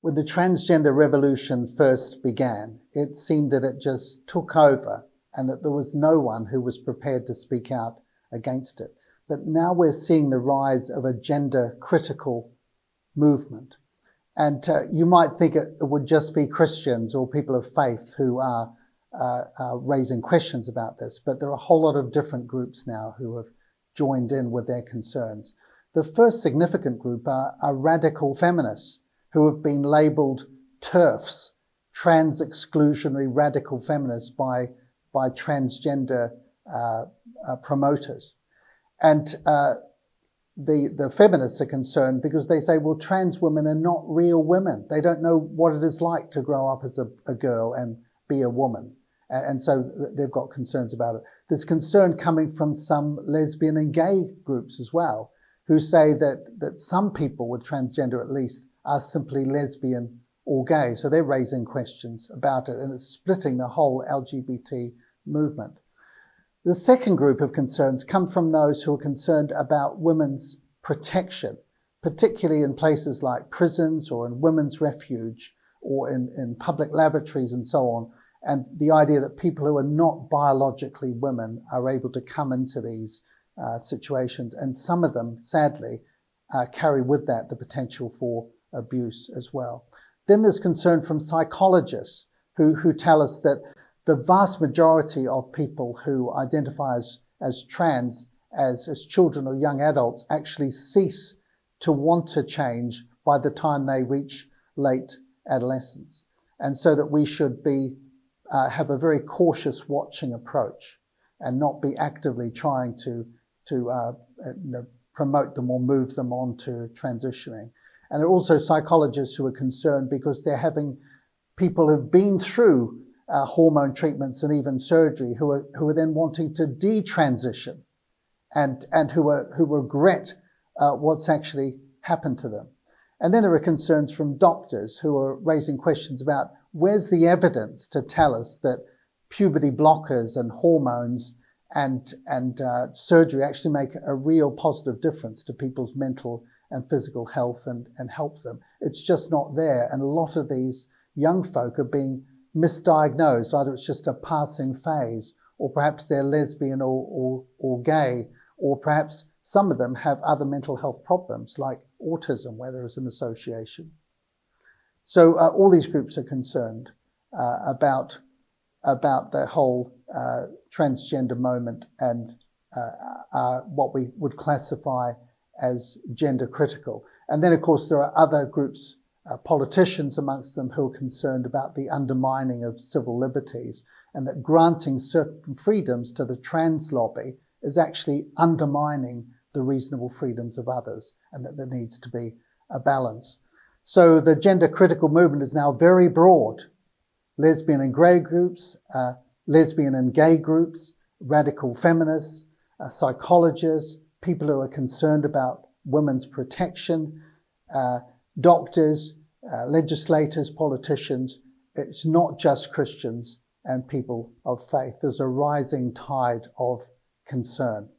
When the transgender revolution first began, it seemed that it just took over and that there was no one who was prepared to speak out against it. But now we're seeing the rise of a gender-critical movement. And you might think it would just be Christians or people of faith who are raising questions about this, but there are a whole lot of different groups now who have joined in with their concerns. The first significant group are radical feminists who have been labelled TERFs, trans-exclusionary radical feminists, by transgender promoters. And the feminists are concerned because they say, well, trans women are not real women. They don't know what it is like to grow up as a girl and be a woman. And so they've got concerns about it. There's concern coming from some lesbian and gay groups as well, who say that some people with transgender at least are simply lesbian or gay. So they're raising questions about it, and it's splitting the whole LGBT movement. The second group of concerns come from those who are concerned about women's protection, particularly in places like prisons or in women's refuge or in public lavatories and so on. And the idea that people who are not biologically women are able to come into these situations. And some of them, sadly, carry with that the potential for abuse as well. Then there's concern from psychologists who tell us that the vast majority of people who identify as trans, as children or young adults, actually cease to want to change by the time they reach late adolescence. And so that we should be have a very cautious watching approach and not be actively trying to promote them or move them on to transitioning. And there are also psychologists who are concerned because they're having people who've been through hormone treatments and even surgery who are then wanting to detransition and who regret what's actually happened to them. And then there are concerns from doctors who are raising questions about where's the evidence to tell us that puberty blockers and hormones and surgery actually make a real positive difference to people's mental and physical health and help them. It's just not there. And a lot of these young folk are being misdiagnosed. Either it's just a passing phase, or perhaps they're lesbian or gay, or perhaps some of them have other mental health problems like autism, where there is an association. So all these groups are concerned about the whole transgender moment and what we would classify as gender critical. And then, of course, there are other groups, politicians amongst them, who are concerned about the undermining of civil liberties, and that granting certain freedoms to the trans lobby is actually undermining the reasonable freedoms of others, and that there needs to be a balance. So the gender critical movement is now very broad. Lesbian and gay groups, lesbian and gay groups, radical feminists, psychologists, people who are concerned about women's protection, doctors, legislators, politicians. It's not just Christians and people of faith. There's a rising tide of concern.